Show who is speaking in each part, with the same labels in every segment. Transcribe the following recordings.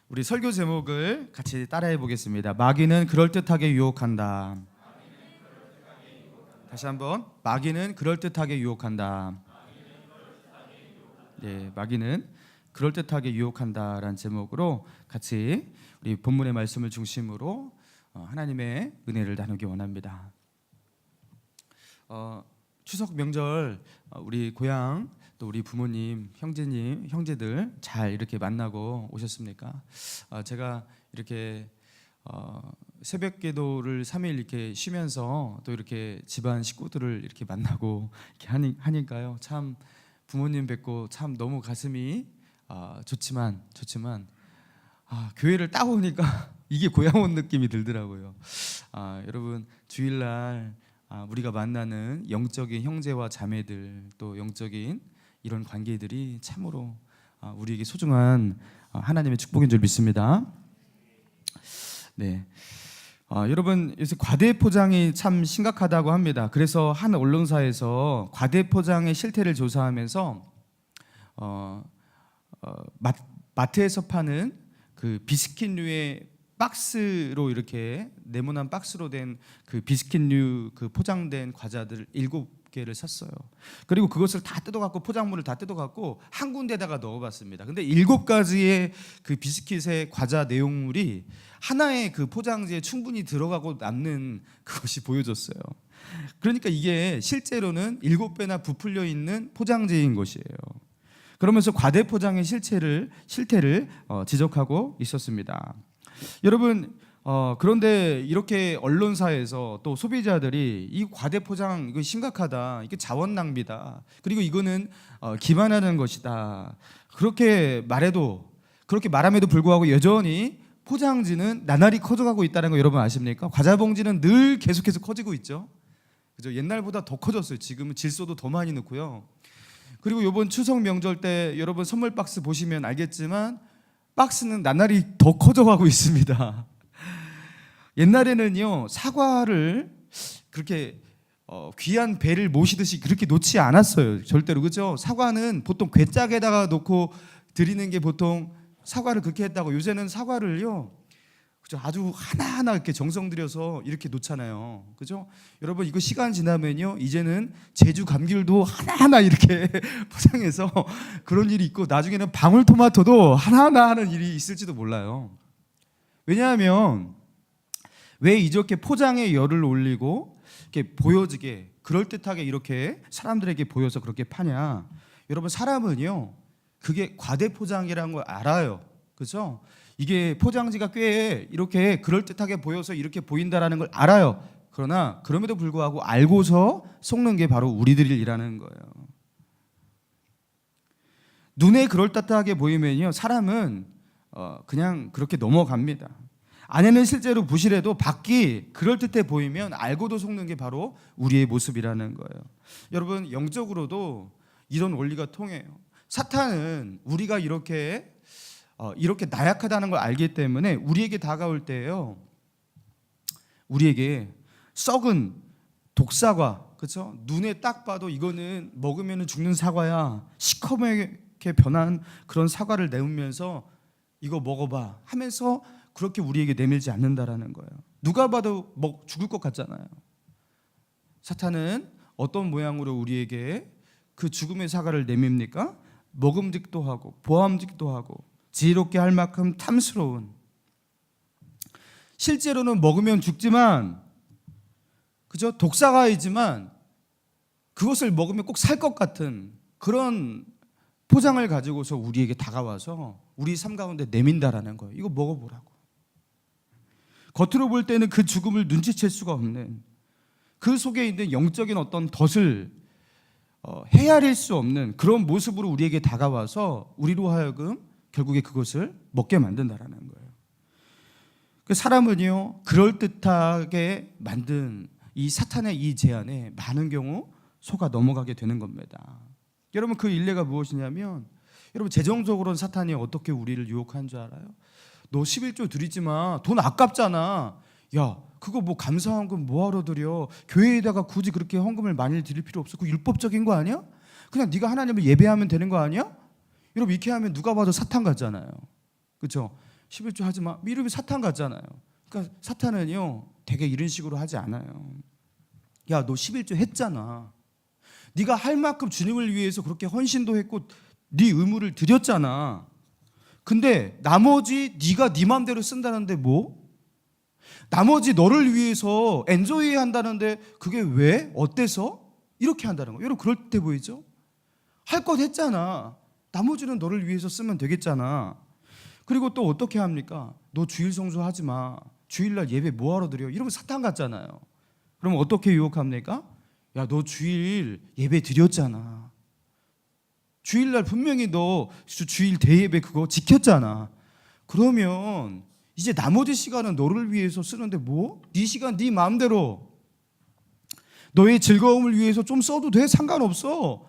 Speaker 1: 우리 설교 제목을 같이 따라해 보겠습니다. 마귀는 그럴듯하게 유혹한다. 다시 한번, 마귀는 그럴듯하게 유혹한다. 네, 마귀는 그럴듯하게 유혹한다라는 제목으로 같이 우리 본문의 말씀을 중심으로 하나님의 은혜를 나누기 원합니다. 추석 명절 우리 고향 또 우리 부모님, 형제님, 형제들 잘 이렇게 만나고 오셨습니까? 제가 이렇게 새벽 기도를 3일 이렇게 쉬면서 또 이렇게 집안 식구들을 이렇게 만나고 이렇게 하니까요. 참 부모님 뵙고 참 너무 가슴이 좋지만 교회를 딱 오니까 이게 고향 온 느낌이 들더라고요. 여러분 주일날 우리가 만나는 영적인 형제와 자매들 또 영적인 이런 관계들이 참으로 우리에게 소중한 하나님의 축복인 줄 믿습니다. 네, 여러분 요새 과대 포장이 참 심각하다고 합니다. 그래서 한 언론사에서 과대 포장의 실태를 조사하면서 마트에서 파는 그 비스킷류의 박스로 이렇게 네모난 박스로 된 그 비스킷류 그 포장된 과자들 7개를 샀어요. 그리고 그것을 다 뜯어갖고 포장물을 다 뜯어갖고 한 군데다가 넣어봤습니다. 근데 7가지의 그 비스킷의 과자 내용물이 하나의 그 포장지에 충분히 들어가고 남는 그것이 보여졌어요. 그러니까 이게 실제로는 7배나 부풀려 있는 포장지인 것이에요. 그러면서 과대 포장의 실태를 지적하고 있었습니다. 여러분 그런데 이렇게 언론사에서 또 소비자들이 이 과대 포장 이거 심각하다, 이게 자원 낭비다, 그리고 이거는 기만하는 것이다 그렇게 말함에도 불구하고 여전히 포장지는 나날이 커져가고 있다는 거 여러분 아십니까? 과자 봉지는 늘 계속해서 커지고 있죠. 그죠? 옛날보다 더 커졌어요. 지금은 질소도 더 많이 넣고요. 그리고 이번 추석 명절 때 여러분 선물 박스 보시면 알겠지만 박스는 나날이 더 커져가고 있습니다. 옛날에는요 사과를 그렇게 귀한 배를 모시듯이 그렇게 놓지 않았어요. 절대로. 그죠? 사과는 보통 괴짝에다가 놓고 드리는 게 보통 사과를 그렇게 했다고. 요새는 사과를요 그죠? 아주 하나하나 이렇게 정성 들여서 이렇게 놓잖아요. 그죠? 여러분 이거 시간 지나면요 이제는 제주 감귤도 하나하나 이렇게 포장해서 그런 일이 있고 나중에는 방울토마토도 하나하나 하는 일이 있을지도 몰라요. 왜냐하면 왜 이렇게 포장에 열을 올리고 이렇게 보여지게 그럴듯하게 이렇게 사람들에게 보여서 그렇게 파냐? 여러분 사람은요 그게 과대 포장이라는 걸 알아요. 그죠? 이게 포장지가 꽤 이렇게 그럴듯하게 보여서 이렇게 보인다라는 걸 알아요. 그러나 그럼에도 불구하고 알고서 속는 게 바로 우리들이라는 거예요. 눈에 그럴듯하게 보이면요 사람은 그냥 그렇게 넘어갑니다. 안에는 실제로 부실해도 밖이 그럴듯해 보이면 알고도 속는 게 바로 우리의 모습이라는 거예요. 여러분 영적으로도 이런 원리가 통해요. 사탄은 우리가 이렇게 나약하다는 걸 알기 때문에 우리에게 다가올 때요 우리에게 썩은 독사과, 그렇죠? 눈에 딱 봐도 이거는 먹으면 죽는 사과야, 시커멓게 변한 그런 사과를 내밀면서 이거 먹어봐 하면서 그렇게 우리에게 내밀지 않는다라는 거예요. 누가 봐도 죽을 것 같잖아요. 사탄은 어떤 모양으로 우리에게 그 죽음의 사과를 내밉니까? 먹음직도 하고 보암직도 하고 지혜롭게 할 만큼 탐스러운, 실제로는 먹으면 죽지만 그죠? 독사과이지만 그것을 먹으면 꼭 살 것 같은 그런 포장을 가지고서 우리에게 다가와서 우리 삶 가운데 내민다라는 거예요. 이거 먹어보라고. 겉으로 볼 때는 그 죽음을 눈치챌 수가 없는, 그 속에 있는 영적인 어떤 덫을 헤아릴 수 없는 그런 모습으로 우리에게 다가와서 우리로 하여금 결국에 그것을 먹게 만든다라는 거예요. 그 사람은요 그럴듯하게 만든 이 사탄의 이 제안에 많은 경우 속아 넘어가게 되는 겁니다. 여러분 그 일례가 무엇이냐면, 여러분 재정적으로는 사탄이 어떻게 우리를 유혹하는 줄 알아요? 너 11조 드리지 마, 돈 아깝잖아. 야 그거 뭐 감사헌금 뭐하러 드려? 교회에다가 굳이 그렇게 헌금을 많이 드릴 필요 없어. 그거 율법적인 거 아니야? 그냥 네가 하나님을 예배하면 되는 거 아니야? 여러분 이렇게 하면 누가 봐도 사탄 같잖아요. 그렇죠? 11조 하지 마. 이러면 사탄 같잖아요. 그러니까 사탄은요 되게 이런 식으로 하지 않아요. 야, 너 11조 했잖아. 네가 할 만큼 주님을 위해서 그렇게 헌신도 했고 네 의무를 드렸잖아. 근데 나머지 네가 네 마음대로 쓴다는데 뭐? 나머지 너를 위해서 엔조이 한다는데 그게 왜? 어때서? 이렇게 한다는 거예요. 여러분 그럴 때 보이죠? 할 것 했잖아. 나머지는 너를 위해서 쓰면 되겠잖아. 그리고 또 어떻게 합니까? 너 주일 성수하지 마. 주일날 예배 뭐하러 드려? 이러면 사탄 같잖아요. 그럼 어떻게 유혹합니까? 야, 너 주일 예배 드렸잖아. 주일날 분명히 너 주일 대예배 그거 지켰잖아. 그러면 이제 나머지 시간은 너를 위해서 쓰는데 뭐? 네 시간 네 마음대로 너의 즐거움을 위해서 좀 써도 돼. 상관없어.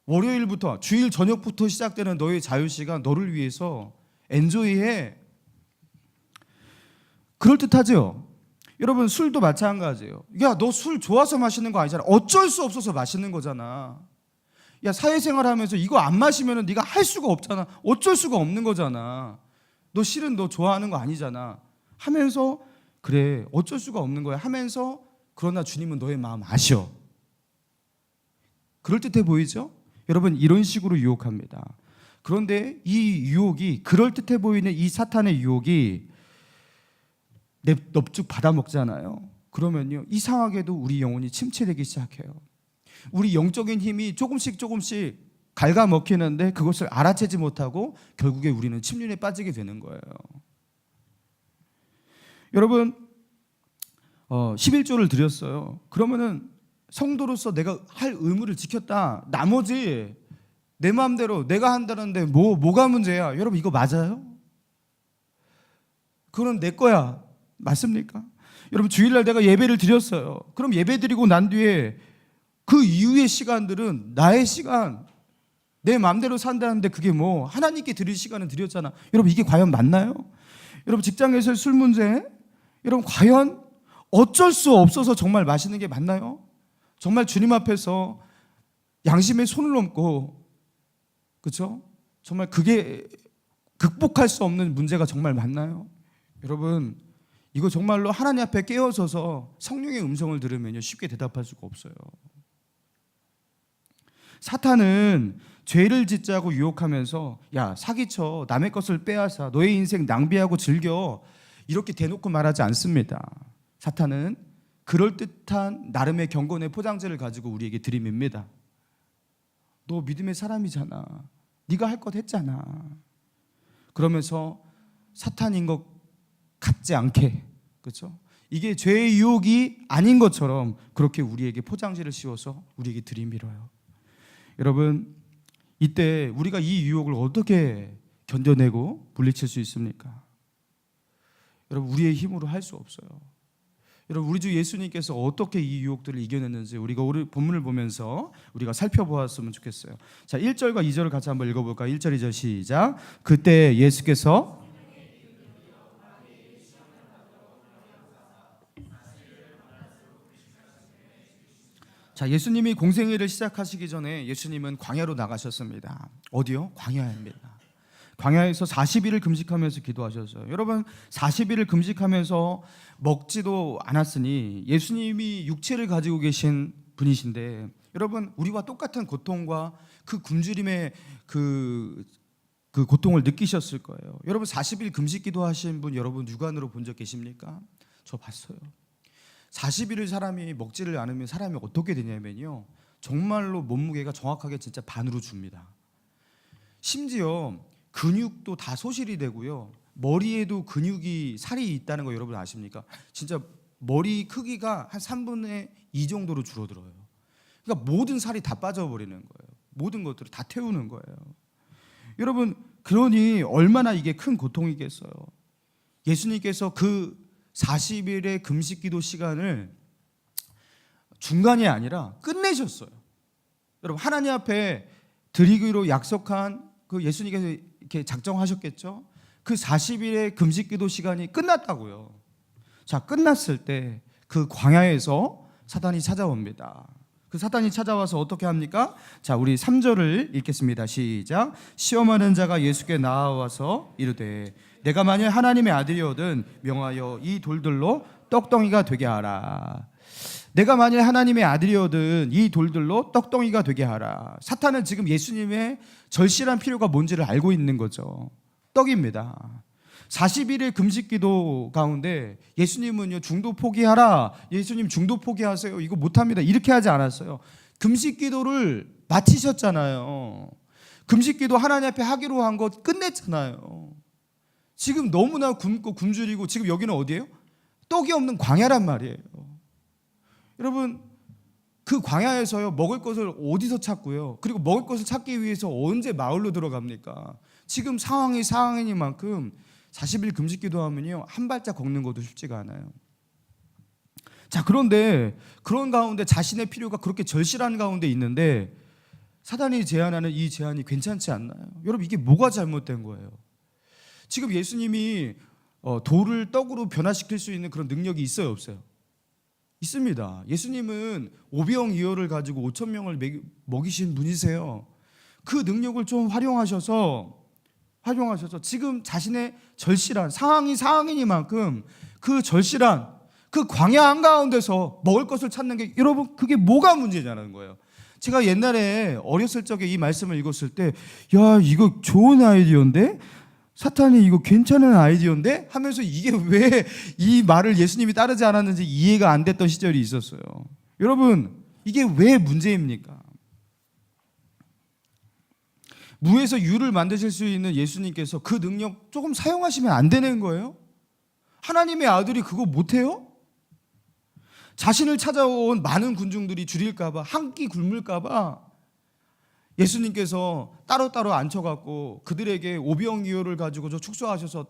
Speaker 1: 월요일부터 주일 저녁부터 시작되는 너의 자유시간 너를 위해서 엔조이해. 그럴듯하죠? 여러분 술도 마찬가지예요. 야, 너 술 좋아서 마시는 거 아니잖아. 어쩔 수 없어서 마시는 거잖아. 야, 사회생활 하면서 이거 안 마시면 네가 할 수가 없잖아. 어쩔 수가 없는 거잖아. 너 실은 너 좋아하는 거 아니잖아 하면서 그래 어쩔 수가 없는 거야 하면서 그러나 주님은 너의 마음 아셔. 그럴듯해 보이죠? 여러분 이런 식으로 유혹합니다. 그런데 이 유혹이 그럴듯해 보이는 이 사탄의 유혹이 넙죽 받아먹잖아요. 그러면요 이상하게도 우리 영혼이 침체되기 시작해요. 우리 영적인 힘이 조금씩 갉아먹히는데 그것을 알아채지 못하고 결국에 우리는 침륜에 빠지게 되는 거예요. 여러분 11조를 드렸어요. 그러면은 성도로서 내가 할 의무를 지켰다. 나머지 내 마음대로 내가 한다는데 뭐가 문제야? 여러분 이거 맞아요? 그건 내 거야. 맞습니까? 여러분 주일날 내가 예배를 드렸어요. 그럼 예배 드리고 난 뒤에 그 이후의 시간들은 나의 시간 내 마음대로 산다는데 그게 뭐 하나님께 드릴 시간은 드렸잖아. 여러분 이게 과연 맞나요? 여러분 직장에서의 술 문제 여러분 과연 어쩔 수 없어서 정말 마시는 게 맞나요? 정말 주님 앞에서 양심에 손을 얹고 그렇죠? 정말 그게 극복할 수 없는 문제가 정말 맞나요? 여러분 이거 정말로 하나님 앞에 깨어서서 성령의 음성을 들으면요 쉽게 대답할 수가 없어요. 사탄은 죄를 짓자고 유혹하면서 야 사기쳐 남의 것을 빼앗아 너의 인생 낭비하고 즐겨 이렇게 대놓고 말하지 않습니다. 사탄은 그럴듯한 나름의 경건의 포장지를 가지고 우리에게 들이밉니다. 너 믿음의 사람이잖아. 네가 할 것 했잖아. 그러면서 사탄인 것 같지 않게 그렇죠? 이게 죄의 유혹이 아닌 것처럼 그렇게 우리에게 포장지를 씌워서 우리에게 들이밀어요. 여러분 이때 우리가 이 유혹을 어떻게 견뎌내고 물리칠 수 있습니까? 여러분 우리의 힘으로 할 수 없어요. 여러분 우리 주 예수님께서 어떻게 이 유혹들을 이겨냈는지 우리가 오늘 본문을 보면서 우리가 살펴보았으면 좋겠어요. 자 1절과 2절을 같이 한번 읽어볼까요? 1절 2절 시작. 그때 예수께서 자 예수님이 공생애를 시작하시기 전에 예수님은 광야로 나가셨습니다. 어디요? 광야입니다. 광야에서 40일을 금식하면서 기도하셨어요. 여러분 40일을 금식하면서 먹지도 않았으니 예수님이 육체를 가지고 계신 분이신데 여러분 우리와 똑같은 고통과 그 굶주림의 그 고통을 느끼셨을 거예요. 여러분 40일 금식 기도하신 분 여러분 육안으로 본 적 계십니까? 저 봤어요. 40일을 사람이 먹지를 않으면 사람이 어떻게 되냐면요 정말로 몸무게가 정확하게 진짜 반으로 줍니다. 심지어 근육도 다 소실이 되고요 머리에도 근육이 살이 있다는 거 여러분 아십니까? 진짜 머리 크기가 한 3분의 2 정도로 줄어들어요. 그러니까 모든 살이 다 빠져버리는 거예요. 모든 것들을 다 태우는 거예요. 여러분 그러니 얼마나 이게 큰 고통이겠어요. 예수님께서 그 40일의 금식 기도 시간을 중간이 아니라 끝내셨어요. 여러분 하나님 앞에 드리기로 약속한 그 예수님께서 이렇게 작정하셨겠죠. 그 40일의 금식 기도 시간이 끝났다고요. 자 끝났을 때 그 광야에서 사단이 찾아옵니다. 그 사탄이 찾아와서 어떻게 합니까? 자, 우리 3절을 읽겠습니다. 시작. 시험하는 자가 예수께 나와서 이르되 내가 만일 하나님의 아들이거든 명하여 이 돌들로 떡덩이가 되게 하라. 내가 만일 하나님의 아들이거든 이 돌들로 떡덩이가 되게 하라. 사탄은 지금 예수님의 절실한 필요가 뭔지를 알고 있는 거죠. 떡입니다. 40일의 금식기도 가운데 예수님은요, 중도 포기하라. 예수님 중도 포기하세요. 이거 못합니다. 이렇게 하지 않았어요. 금식기도를 마치셨잖아요. 금식기도 하나님 앞에 하기로 한 거 끝냈잖아요. 지금 너무나 굶고 굶주리고 지금 여기는 어디예요? 떡이 없는 광야란 말이에요. 여러분, 그 광야에서요, 먹을 것을 어디서 찾고요? 그리고 먹을 것을 찾기 위해서 언제 마을로 들어갑니까? 지금 상황이 상황이니만큼 40일 금식 기도하면요, 한 발짝 걷는 것도 쉽지가 않아요. 자, 그런데 그런 가운데 자신의 필요가 그렇게 절실한 가운데 있는데 사단이 제안하는 이 제안이 괜찮지 않나요? 여러분, 이게 뭐가 잘못된 거예요? 지금 예수님이 돌을 떡으로 변화시킬 수 있는 그런 능력이 있어요, 없어요? 있습니다. 예수님은 오병이어를 가지고 5천 명을 먹이신 분이세요. 그 능력을 좀 활용하셔서 지금 자신의 절실한 상황이 상황이니만큼 그 절실한 그 광야 한가운데서 먹을 것을 찾는 게, 여러분, 그게 뭐가 문제냐는 거예요. 제가 옛날에 어렸을 적에 이 말씀을 읽었을 때, 야, 이거 좋은 아이디어인데? 사탄이 이거 괜찮은 아이디어인데? 하면서 이게 왜 이 말을 예수님이 따르지 않았는지 이해가 안 됐던 시절이 있었어요. 여러분, 이게 왜 문제입니까? 무에서 유를 만드실 수 있는 예수님께서 그 능력 조금 사용하시면 안 되는 거예요? 하나님의 아들이 그거 못해요? 자신을 찾아온 많은 군중들이 줄일까봐, 한 끼 굶을까봐 예수님께서 따로따로 앉혀갖고 그들에게 오병이어를 가지고 축소하셔서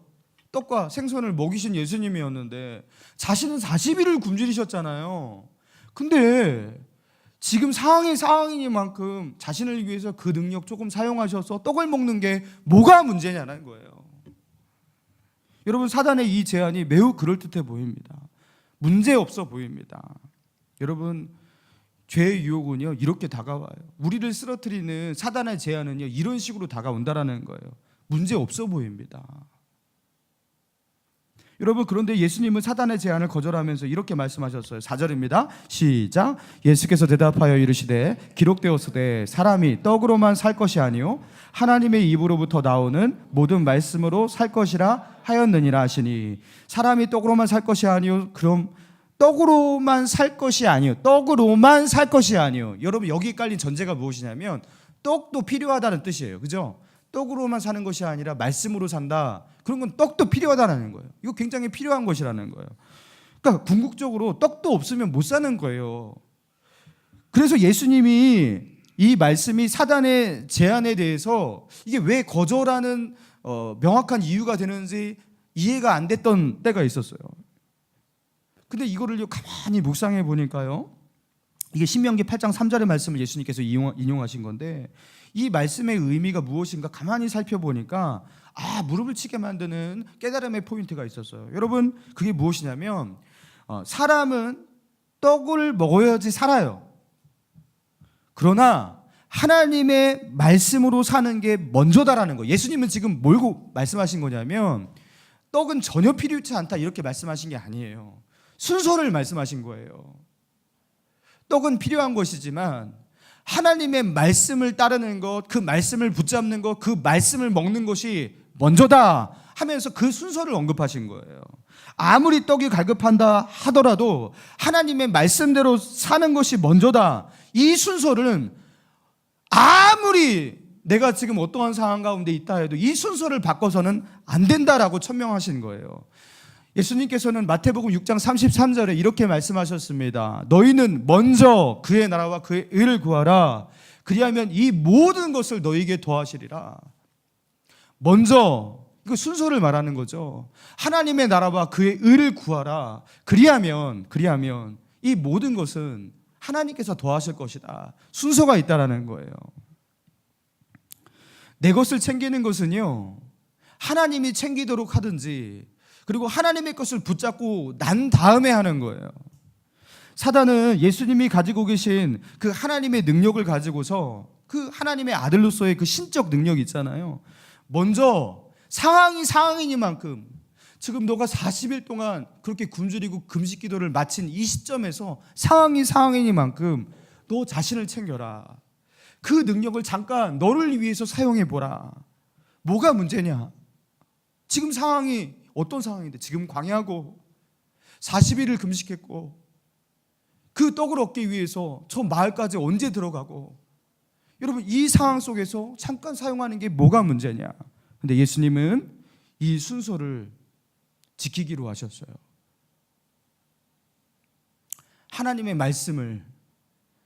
Speaker 1: 떡과 생선을 먹이신 예수님이었는데 자신은 40일을 굶주리셨잖아요. 근데 지금 상황이 상황이니만큼 자신을 위해서 그 능력 조금 사용하셔서 떡을 먹는 게 뭐가 문제냐는 거예요. 여러분, 사단의 이 제안이 매우 그럴듯해 보입니다. 문제 없어 보입니다. 여러분, 죄의 유혹은요, 이렇게 다가와요. 우리를 쓰러뜨리는 사단의 제안은요, 이런 식으로 다가온다라는 거예요. 문제 없어 보입니다. 여러분, 그런데 예수님은 사단의 제안을 거절하면서 이렇게 말씀하셨어요. 4절입니다. 시작. 예수께서 대답하여 이르시되 기록되었으되 사람이 떡으로만 살 것이 아니요 하나님의 입으로부터 나오는 모든 말씀으로 살 것이라 하였느니라 하시니, 사람이 떡으로만 살 것이 아니요, 그럼 떡으로만 살 것이 아니요, 떡으로만 살 것이 아니요. 여러분, 여기 깔린 전제가 무엇이냐면 떡도 필요하다는 뜻이에요. 그죠? 떡으로만 사는 것이 아니라 말씀으로 산다. 그런 건 떡도 필요하다는 거예요. 이거 굉장히 필요한 것이라는 거예요. 그러니까 궁극적으로 떡도 없으면 못 사는 거예요. 그래서 예수님이 이 말씀이 사단의 제안에 대해서 이게 왜 거절하는 명확한 이유가 되는지 이해가 안 됐던 때가 있었어요. 근데 이거를 가만히 묵상해 보니까요, 이게 신명기 8장 3절의 말씀을 예수님께서 인용하신 건데, 이 말씀의 의미가 무엇인가 가만히 살펴보니까 무릎을 치게 만드는 깨달음의 포인트가 있었어요. 여러분, 그게 무엇이냐면 사람은 떡을 먹어야지 살아요. 그러나 하나님의 말씀으로 사는 게 먼저다라는 거예요. 예수님은 지금 뭘 말씀하신 거냐면 떡은 전혀 필요치 않다 이렇게 말씀하신 게 아니에요. 순서를 말씀하신 거예요. 떡은 필요한 것이지만 하나님의 말씀을 따르는 것, 그 말씀을 붙잡는 것, 그 말씀을 먹는 것이 먼저다 하면서 그 순서를 언급하신 거예요. 아무리 떡이 갈급한다 하더라도 하나님의 말씀대로 사는 것이 먼저다. 이 순서를 아무리 내가 지금 어떠한 상황 가운데 있다 해도 이 순서를 바꿔서는 안 된다라고 천명하신 거예요. 예수님께서는 마태복음 6장 33절에 이렇게 말씀하셨습니다. 너희는 먼저 그의 나라와 그의 의를 구하라. 그리하면 이 모든 것을 너희에게 더하시리라. 먼저, 이거 순서를 말하는 거죠. 하나님의 나라와 그의 의를 구하라. 그리하면 이 모든 것은 하나님께서 더하실 것이다. 순서가 있다라는 거예요. 내 것을 챙기는 것은요, 하나님이 챙기도록 하든지, 그리고 하나님의 것을 붙잡고 난 다음에 하는 거예요. 사단은 예수님이 가지고 계신 그 하나님의 능력을 가지고서 그 하나님의 아들로서의 그 신적 능력 있잖아요. 먼저 상황이 상황이니만큼 지금 너가 40일 동안 그렇게 굶주리고 금식 기도를 마친 이 시점에서 상황이 상황이니만큼 너 자신을 챙겨라. 그 능력을 잠깐 너를 위해서 사용해 보라. 뭐가 문제냐? 지금 상황이 어떤 상황인데 지금 광야고 40일을 금식했고 그 떡을 얻기 위해서 저 마을까지 언제 들어가고 여러분 이 상황 속에서 잠깐 사용하는 게 뭐가 문제냐? 근데 예수님은 이 순서를 지키기로 하셨어요. 하나님의 말씀을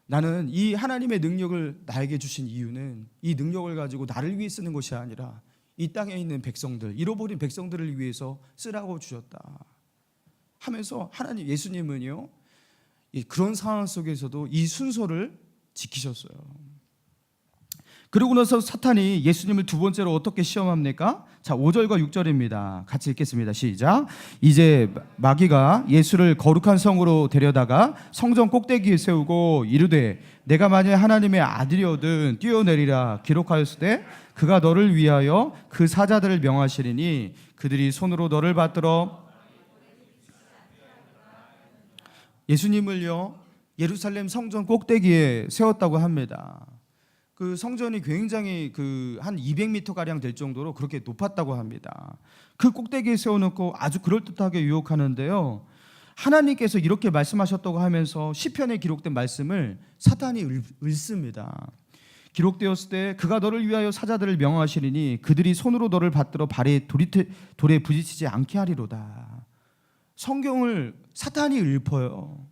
Speaker 1: 나는 이 하나님의 능력을 나에게 주신 이유는 이 능력을 가지고 나를 위해 쓰는 것이 아니라 이 땅에 있는 백성들, 잃어버린 백성들을 위해서 쓰라고 주셨다 하면서 하나님 예수님은요 그런 상황 속에서도 이 순서를 지키셨어요. 그러고 나서 사탄이 예수님을 두 번째로 어떻게 시험합니까? 자, 5절과 6절입니다. 같이 읽겠습니다. 시작. 이제 마귀가 예수를 거룩한 성으로 데려다가 성전 꼭대기에 세우고 이르되 내가 만일 하나님의 아들이거든 뛰어내리라 기록하였으되 그가 너를 위하여 그 사자들을 명하시리니 그들이 손으로 너를 받들어. 예수님을요 예루살렘 성전 꼭대기에 세웠다고 합니다. 그 성전이 굉장히 한 200m 가량 될 정도로 그렇게 높았다고 합니다. 그 꼭대기에 세워놓고 아주 그럴듯하게 유혹하는데요. 하나님께서 이렇게 말씀하셨다고 하면서 시편에 기록된 말씀을 사탄이 읽습니다. 기록되었을 때 그가 너를 위하여 사자들을 명하시리니 그들이 손으로 너를 받들어 발에 돌에 부딪히지 않게 하리로다. 성경을 사탄이 읊어요.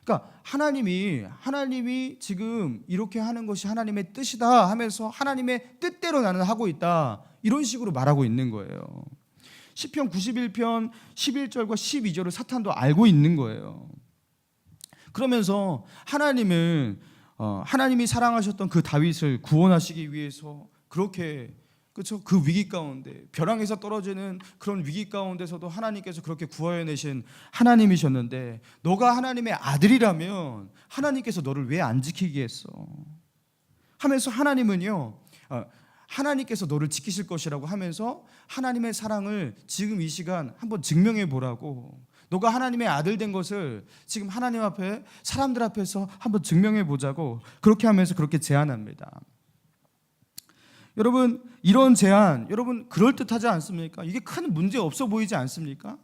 Speaker 1: 그러니까 하나님이 지금 이렇게 하는 것이 하나님의 뜻이다 하면서 하나님의 뜻대로 나는 하고 있다 이런 식으로 말하고 있는 거예요. 시편 91편 11절과 12절을 사탄도 알고 있는 거예요. 그러면서 하나님이 사랑하셨던 그 다윗을 구원하시기 위해서 그렇게 그렇죠? 그 위기 가운데 벼랑에서 떨어지는 그런 위기 가운데서도 하나님께서 그렇게 구하여내신 하나님이셨는데 너가 하나님의 아들이라면 하나님께서 너를 왜 안 지키겠어? 하면서 하나님은요 하나님께서 너를 지키실 것이라고 하면서 하나님의 사랑을 지금 이 시간 한번 증명해 보라고 너가 하나님의 아들 된 것을 지금 하나님 앞에 사람들 앞에서 한번 증명해 보자고 그렇게 하면서 그렇게 제안합니다. 여러분 이런 제안 여러분 그럴듯하지 않습니까? 이게 큰 문제 없어 보이지 않습니까?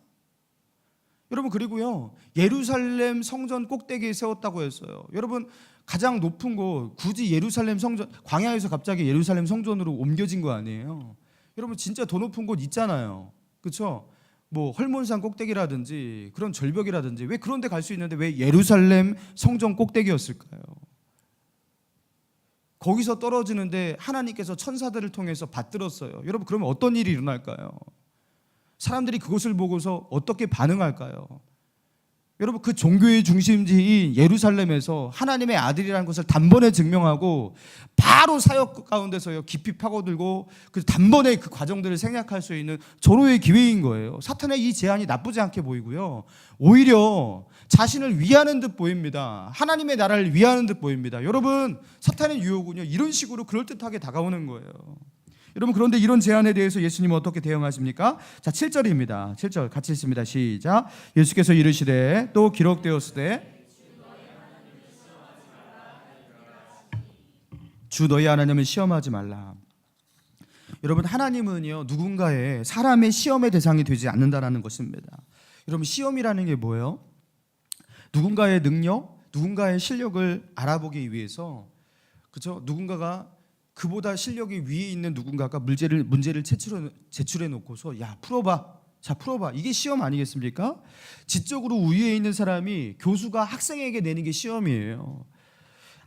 Speaker 1: 여러분 그리고요 예루살렘 성전 꼭대기에 세웠다고 했어요. 여러분 가장 높은 곳 굳이 예루살렘 성전 광야에서 갑자기 예루살렘 성전으로 옮겨진 거 아니에요? 여러분 진짜 더 높은 곳 있잖아요. 그렇죠? 뭐 헐몬산 꼭대기라든지 그런 절벽이라든지 왜 그런 데 갈 수 있는데 왜 예루살렘 성전 꼭대기였을까요? 거기서 떨어지는데 하나님께서 천사들을 통해서 받들었어요. 여러분 그러면 어떤 일이 일어날까요? 사람들이 그것을 보고서 어떻게 반응할까요? 여러분 그 종교의 중심지인 예루살렘에서 하나님의 아들이라는 것을 단번에 증명하고 바로 사역 가운데서요 깊이 파고들고 그 단번에 그 과정들을 생략할 수 있는 절호의 기회인 거예요. 사탄의 이 제안이 나쁘지 않게 보이고요. 오히려 자신을 위하는 듯 보입니다. 하나님의 나라를 위하는 듯 보입니다. 여러분 사탄의 유혹은요 이런 식으로 그럴듯하게 다가오는 거예요. 여러분 그런데 이런 제안에 대해서 예수님은 어떻게 대응하십니까? 자 7절입니다. 7절 같이 읽습니다. 시작. 예수께서 이르시되 또 기록되었으되 주 너희 하나님을 시험하지 말라. 여러분 하나님은요 누군가의 사람의 시험의 대상이 되지 않는다라는 것입니다. 여러분 시험이라는 게 뭐예요? 누군가의 능력, 누군가의 실력을 알아보기 위해서 그렇죠? 누군가가 그보다 실력이 위에 있는 누군가가 문제를 제출해 놓고서 야 풀어봐. 자 풀어봐. 이게 시험 아니겠습니까? 지적으로 우위에 있는 사람이 교수가 학생에게 내는 게 시험이에요.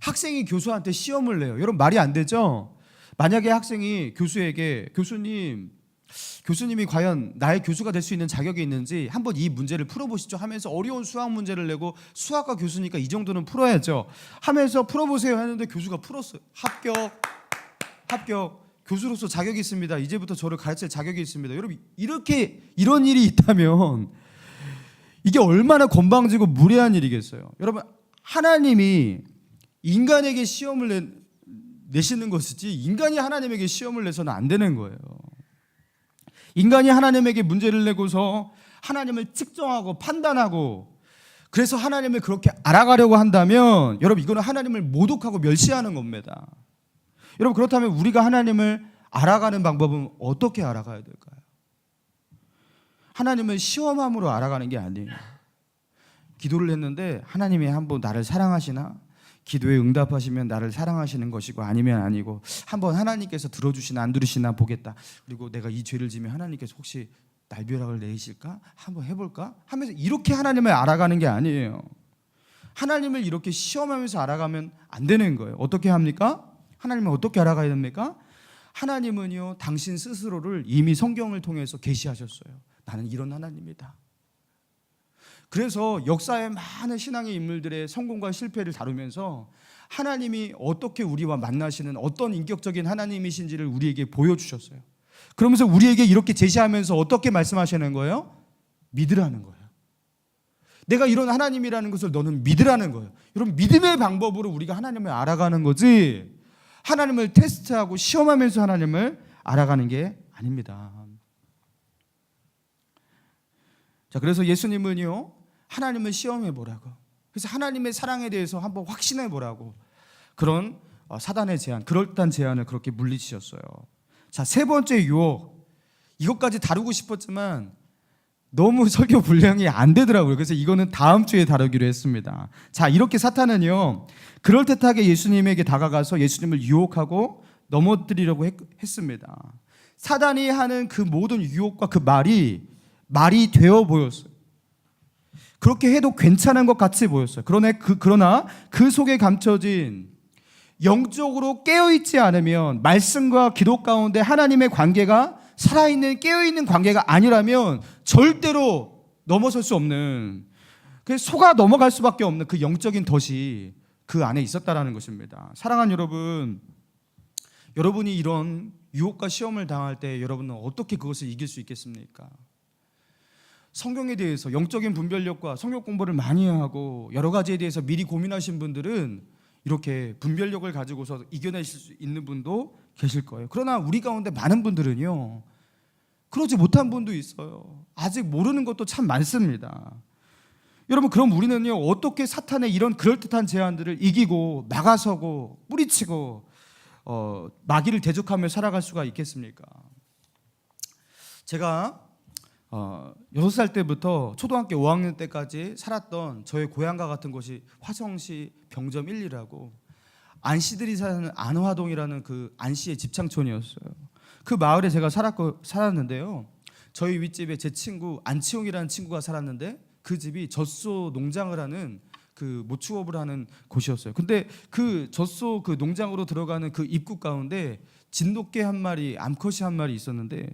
Speaker 1: 학생이 교수한테 시험을 내요. 여러분 말이 안 되죠? 만약에 학생이 교수에게 교수님이 과연 나의 교수가 될 수 있는 자격이 있는지 한번 이 문제를 풀어보시죠 하면서 어려운 수학 문제를 내고 수학과 교수니까 이 정도는 풀어야죠 하면서 풀어보세요 했는데 교수가 풀었어요. 합격. 교수로서 자격이 있습니다. 이제부터 저를 가르칠 자격이 있습니다. 여러분 이런 일이 있다면 이게 얼마나 건방지고 무례한 일이겠어요. 여러분, 하나님이 인간에게 시험을 내시는 것이지 인간이 하나님에게 시험을 내서는 안 되는 거예요. 인간이 하나님에게 문제를 내고서 하나님을 측정하고 판단하고 그래서 하나님을 그렇게 알아가려고 한다면 여러분, 이거는 하나님을 모독하고 멸시하는 겁니다. 여러분, 그렇다면 우리가 하나님을 알아가는 방법은 어떻게 알아가야 될까요? 하나님을 시험함으로 알아가는 게 아니에요. 기도를 했는데 하나님이 한번 나를 사랑하시나? 기도에 응답하시면 나를 사랑하시는 것이고 아니면 아니고, 한번 하나님께서 들어주시나 안 들으시나 보겠다. 그리고 내가 이 죄를 지면 하나님께서 혹시 날벼락을 내리실까? 한번 해볼까? 하면서 이렇게 하나님을 알아가는 게 아니에요. 하나님을 이렇게 시험하면서 알아가면 안 되는 거예요. 어떻게 합니까? 하나님을 어떻게 알아가야 됩니까? 하나님은요, 당신 스스로를 이미 성경을 통해서 계시하셨어요. 나는 이런 하나님이다. 그래서 역사의 많은 신앙의 인물들의 성공과 실패를 다루면서 하나님이 어떻게 우리와 만나시는 어떤 인격적인 하나님이신지를 우리에게 보여주셨어요. 그러면서 우리에게 이렇게 제시하면서 어떻게 말씀하시는 거예요? 믿으라는 거예요. 내가 이런 하나님이라는 것을 너는 믿으라는 거예요. 여러분, 믿음의 방법으로 우리가 하나님을 알아가는 거지 하나님을 테스트하고 시험하면서 하나님을 알아가는 게 아닙니다. 자, 그래서 예수님은요, 하나님을 시험해 보라고, 그래서 하나님의 사랑에 대해서 한번 확신해 보라고 그런 사단의 제안, 그럴듯한 제안을 그렇게 물리치셨어요. 자, 세 번째 유혹, 이것까지 다루고 싶었지만 너무 설교 분량이 안 되더라고요. 그래서 이거는 다음 주에 다루기로 했습니다. 자, 이렇게 사탄은요, 그럴듯하게 예수님에게 다가가서 예수님을 유혹하고 넘어뜨리려고 했습니다. 사단이 하는 그 모든 유혹과 그 말이 되어 보였어요. 그렇게 해도 괜찮은 것 같이 보였어요. 그러나 그 속에 감춰진 영적으로 깨어있지 않으면, 말씀과 기도 가운데 하나님의 관계가 살아있는 깨어있는 관계가 아니라면 절대로 넘어설 수 없는, 속아 넘어갈 수밖에 없는 그 영적인 덫이 그 안에 있었다라는 것입니다. 사랑하는 여러분, 여러분이 이런 유혹과 시험을 당할 때 여러분은 어떻게 그것을 이길 수 있겠습니까? 성경에 대해서 영적인 분별력과 성경 공부를 많이 하고 여러 가지에 대해서 미리 고민하신 분들은 이렇게 분별력을 가지고서 이겨내실 수 있는 분도 계실 거예요. 그러나 우리 가운데 많은 분들은요, 그러지 못한 분도 있어요. 아직 모르는 것도 참 많습니다. 여러분, 그럼 우리는요, 어떻게 사탄의 이런 그럴듯한 제안들을 이기고 막아서고 뿌리치고 마귀를 대적하며 살아갈 수가 있겠습니까? 제가 6살 때부터 초등학교 5학년 때까지 살았던 저의 고향과 같은 곳이 화성시 병점 1리라고 안씨들이 사는 안화동이라는 그 안씨의 집창촌이었어요. 그 마을에 제가 살았는데요, 저희 윗집에 제 친구 안치홍이라는 친구가 살았는데 그 집이 젖소 농장을 하는 그 모추업을 하는 곳이었어요. 근데 그 젖소 그 농장으로 들어가는 그 입구 가운데 진돗개 한 마리, 암컷이 한 마리 있었는데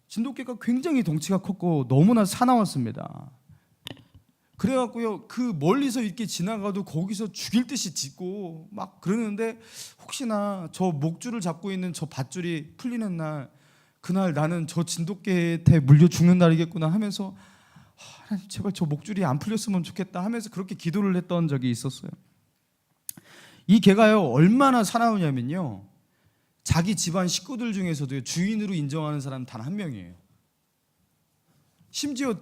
Speaker 1: 진돗개가 굉장히 덩치가 컸고 너무나 사나웠습니다. 그래갖고요, 그 멀리서 이렇게 지나가도 거기서 죽일 듯이 짖고 막 그러는데, 혹시나 저 목줄을 잡고 있는 저 밧줄이 풀리는 날, 그날 나는 저 진돗개한테 물려 죽는 날이겠구나 하면서 하나님, 제발 저 목줄이 안 풀렸으면 좋겠다 하면서 그렇게 기도를 했던 적이 있었어요. 이 개가요, 얼마나 사나우냐면요, 자기 집안 식구들 중에서도 주인으로 인정하는 사람은 단 한 명이에요. 심지어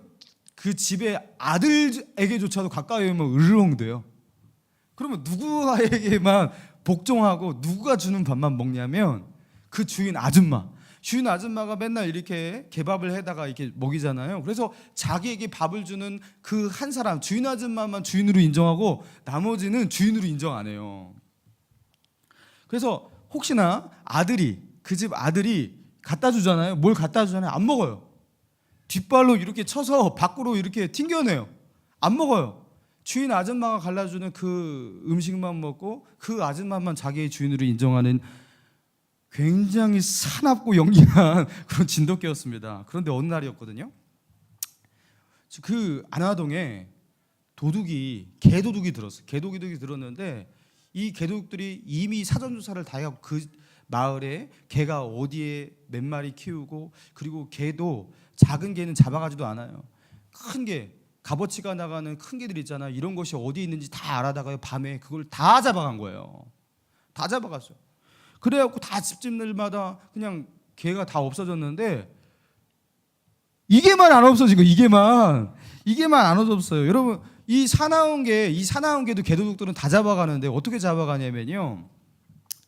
Speaker 1: 그 집의 아들에게조차도 가까이 오면 으르렁대요. 그러면 누구에게만 복종하고 누가 주는 밥만 먹냐면 그 주인 아줌마가 맨날 이렇게 개밥을 해다가 이렇게 먹이잖아요. 그래서 자기에게 밥을 주는 그 한 사람, 주인 아줌마만 주인으로 인정하고 나머지는 주인으로 인정 안 해요. 그래서 혹시나 그 집 아들이 갖다 주잖아요. 뭘 갖다 주잖아요. 안 먹어요. 뒷발로 이렇게 쳐서 밖으로 이렇게 튕겨내요. 안 먹어요. 주인 아줌마가 갈라주는 그 음식만 먹고 그 아줌마만 자기의 주인으로 인정하는 굉장히 사납고 영리한 그런 진돗개였습니다. 그런데 어느 날이었거든요, 그 안화동에 개도둑이 들었어요. 개도둑이 들었는데 이 개도둑들이 이미 사전조사를 다 해갖고 그 마을에 개가 어디에 몇 마리 키우고, 그리고 개도 작은 개는 잡아가지도 않아요. 큰 개 값어치가 나가는 큰 개들 있잖아요. 이런 것이 어디 있는지 다 알아다가요. 밤에 그걸 다 잡아간 거예요. 다 잡아갔어요. 그래갖고 다 집집들마다 그냥 개가 다 없어졌는데 이게만 안 없어지고 이게만 안 없어졌어요. 여러분 이 사나운 개도 개도둑들은 다 잡아가는데 어떻게 잡아가냐면요.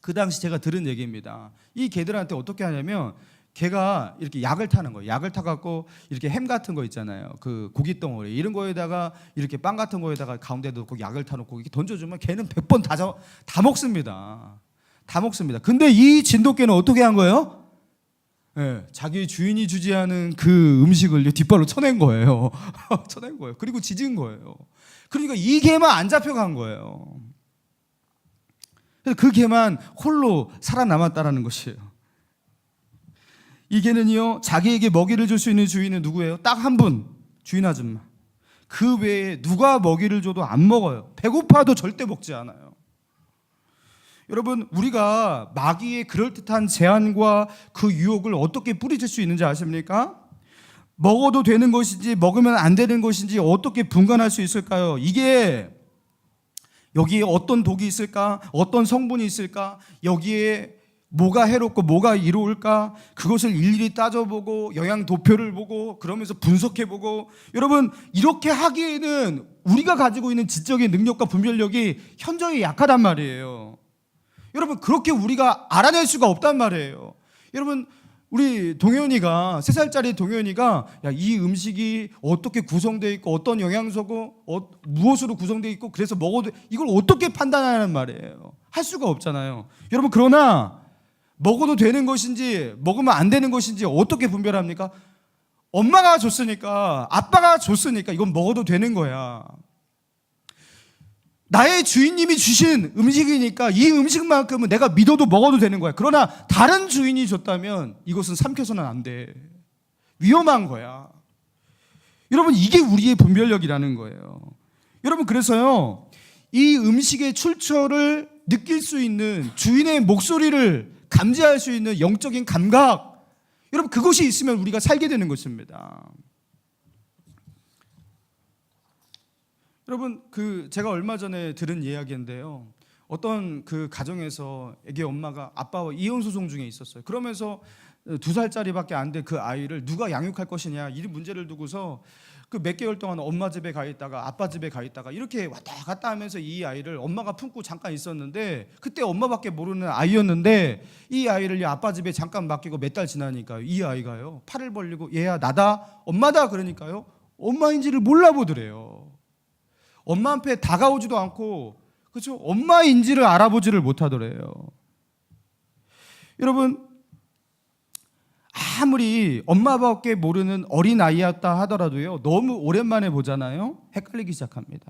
Speaker 1: 그 당시 제가 들은 얘기입니다. 이 개들한테 어떻게 하냐면 개가 이렇게 약을 타는 거예요. 약을 타갖고 이렇게 햄 같은 거 있잖아요. 그 고기 덩어리 이런 거에다가 이렇게 빵 같은 거에다가 가운데 넣고 약을 타놓고 이렇게 던져주면 개는 100번 다 먹습니다. 다 먹습니다. 근데 이 진돗개는 어떻게 한 거예요? 네, 자기 주인이 주지 않은 그 음식을 뒷발로 쳐낸 거예요. 쳐낸 거예요. 그리고 짖은 거예요. 그러니까 이 개만 안 잡혀간 거예요. 그래서 그 개만 홀로 살아남았다라는 것이에요. 이 개는요, 자기에게 먹이를 줄 수 있는 주인은 누구예요? 딱 한 분, 주인 아줌마. 그 외에 누가 먹이를 줘도 안 먹어요. 배고파도 절대 먹지 않아요. 여러분, 우리가 마귀의 그럴듯한 제안과 그 유혹을 어떻게 뿌리칠 수 있는지 아십니까? 먹어도 되는 것인지 먹으면 안 되는 것인지 어떻게 분간할 수 있을까요? 이게 여기에 어떤 독이 있을까? 어떤 성분이 있을까? 여기에 뭐가 해롭고 뭐가 이로울까? 그것을 일일이 따져보고 영양 도표를 보고 그러면서 분석해보고 여러분 이렇게 하기에는 우리가 가지고 있는 지적인 능력과 분별력이 현저히 약하단 말이에요. 여러분 그렇게 우리가 알아낼 수가 없단 말이에요. 여러분 우리 동현이가 3살짜리 동현이가 야, 이 음식이 어떻게 구성되어 있고 어떤 영양소고 무엇으로 구성되어 있고 그래서 먹어도 이걸 어떻게 판단하는 말이에요. 할 수가 없잖아요. 여러분 그러나 먹어도 되는 것인지 먹으면 안 되는 것인지 어떻게 분별합니까? 엄마가 줬으니까 아빠가 줬으니까 이건 먹어도 되는 거야. 나의 주인님이 주신 음식이니까 이 음식만큼은 내가 믿어도 먹어도 되는 거야. 그러나 다른 주인이 줬다면 이것은 삼켜서는 안 돼. 위험한 거야. 여러분 이게 우리의 분별력이라는 거예요. 여러분 그래서요 이 음식의 출처를 느낄 수 있는 주인의 목소리를 감지할 수 있는 영적인 감각, 여러분 그것이 있으면 우리가 살게 되는 것입니다. 여러분 제가 얼마 전에 들은 이야기인데요. 어떤 그 가정에서 애기 엄마가 아빠와 이혼 소송 중에 있었어요. 그러면서 2살짜리밖에 안 된 그 아이를 누가 양육할 것이냐 이 문제를 두고서 그 몇 개월 동안 엄마 집에 가 있다가 아빠 집에 가 있다가 이렇게 왔다 갔다 하면서 이 아이를 엄마가 품고 잠깐 있었는데 그때 엄마밖에 모르는 아이였는데 이 아이를 아빠 집에 잠깐 맡기고 몇 달 지나니까 이 아이가요 팔을 벌리고 얘야 나다 엄마다 그러니까요 엄마인지를 몰라보더래요. 엄마 앞에 다가오지도 않고 그렇죠? 엄마인지를 알아보지를 못하더래요. 여러분 아무리 엄마밖에 모르는 어린아이였다 하더라도요 너무 오랜만에 보잖아요 헷갈리기 시작합니다.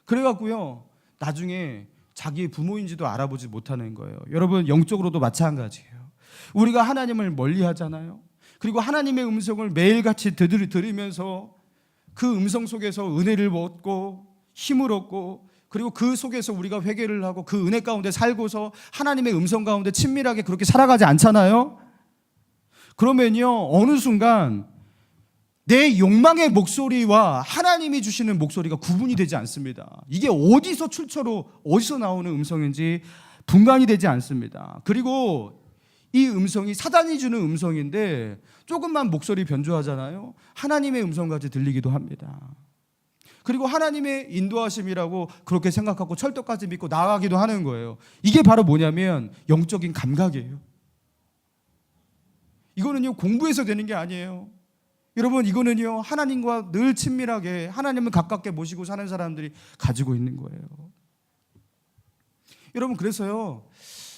Speaker 1: 그래갖고요 나중에 자기의 부모인지도 알아보지 못하는 거예요. 여러분 영적으로도 마찬가지예요. 우리가 하나님을 멀리하잖아요. 그리고 하나님의 음성을 매일같이 들으면서 그 음성 속에서 은혜를 얻고 힘을 얻고 그리고 그 속에서 우리가 회개를 하고 그 은혜 가운데 살고서 하나님의 음성 가운데 친밀하게 그렇게 살아가지 않잖아요. 그러면요 어느 순간 내 욕망의 목소리와 하나님이 주시는 목소리가 구분이 되지 않습니다. 이게 어디서 출처로 어디서 나오는 음성인지 분간이 되지 않습니다. 그리고 이 음성이 사단이 주는 음성인데 조금만 목소리 변조하잖아요. 하나님의 음성까지 들리기도 합니다. 그리고 하나님의 인도하심이라고 그렇게 생각하고 철떡까지 믿고 나아가기도 하는 거예요. 이게 바로 뭐냐면 영적인 감각이에요. 이거는요 공부해서 되는 게 아니에요. 여러분 이거는요 하나님과 늘 친밀하게 하나님을 가깝게 모시고 사는 사람들이 가지고 있는 거예요. 여러분 그래서요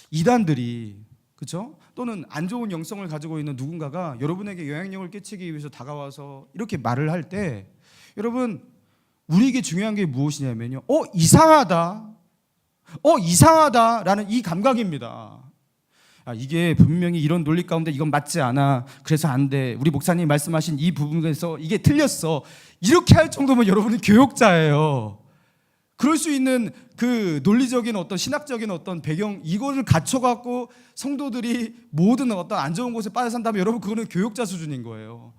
Speaker 1: 이단들이 그렇죠? 또는 안 좋은 영성을 가지고 있는 누군가가 여러분에게 영향력을 끼치기 위해서 다가와서 이렇게 말을 할 때 여러분 우리에게 중요한 게 무엇이냐면요 이상하다라는 이 감각입니다. 이게 분명히 이런 논리 가운데 이건 맞지 않아 그래서 안 돼 우리 목사님 말씀하신 이 부분에서 이게 틀렸어 이렇게 할 정도면 여러분은 교역자예요. 그럴 수 있는 그 논리적인 어떤 신학적인 어떤 배경 이거를 갖춰갖고 성도들이 모든 어떤 안 좋은 곳에 빠져 산다면 여러분 그거는 교역자 수준인 거예요.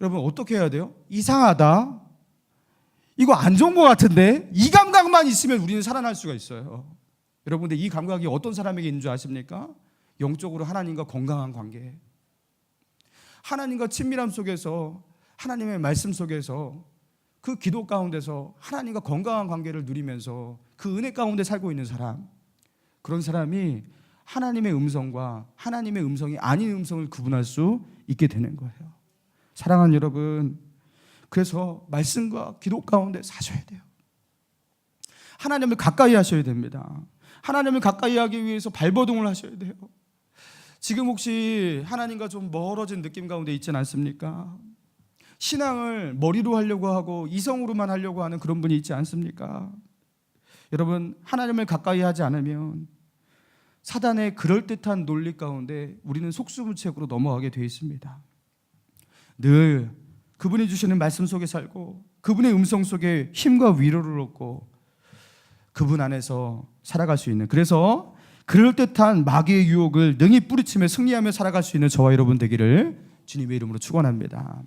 Speaker 1: 여러분 어떻게 해야 돼요? 이상하다. 이거 안 좋은 것 같은데? 이 감각만 있으면 우리는 살아날 수가 있어요. 여러분들 이 감각이 어떤 사람에게 있는 줄 아십니까? 영적으로 하나님과 건강한 관계, 하나님과 친밀함 속에서, 하나님의 말씀 속에서, 그 기도 가운데서 하나님과 건강한 관계를 누리면서 그 은혜 가운데 살고 있는 사람, 그런 사람이 하나님의 음성과 하나님의 음성이 아닌 음성을 구분할 수 있게 되는 거예요. 사랑하는 여러분, 그래서 말씀과 기도 가운데 사셔야 돼요. 하나님을 가까이 하셔야 됩니다. 하나님을 가까이 하기 위해서 발버둥을 하셔야 돼요. 지금 혹시 하나님과 좀 멀어진 느낌 가운데 있지 않습니까? 신앙을 머리로 하려고 하고 이성으로만 하려고 하는 그런 분이 있지 않습니까? 여러분, 하나님을 가까이 하지 않으면 사단의 그럴듯한 논리 가운데 우리는 속수무책으로 넘어가게 되어 있습니다. 늘 그분이 주시는 말씀 속에 살고 그분의 음성 속에 힘과 위로를 얻고 그분 안에서 살아갈 수 있는, 그래서 그럴듯한 마귀의 유혹을 능히 뿌리치며 승리하며 살아갈 수 있는 저와 여러분 되기를 주님의 이름으로 축원합니다.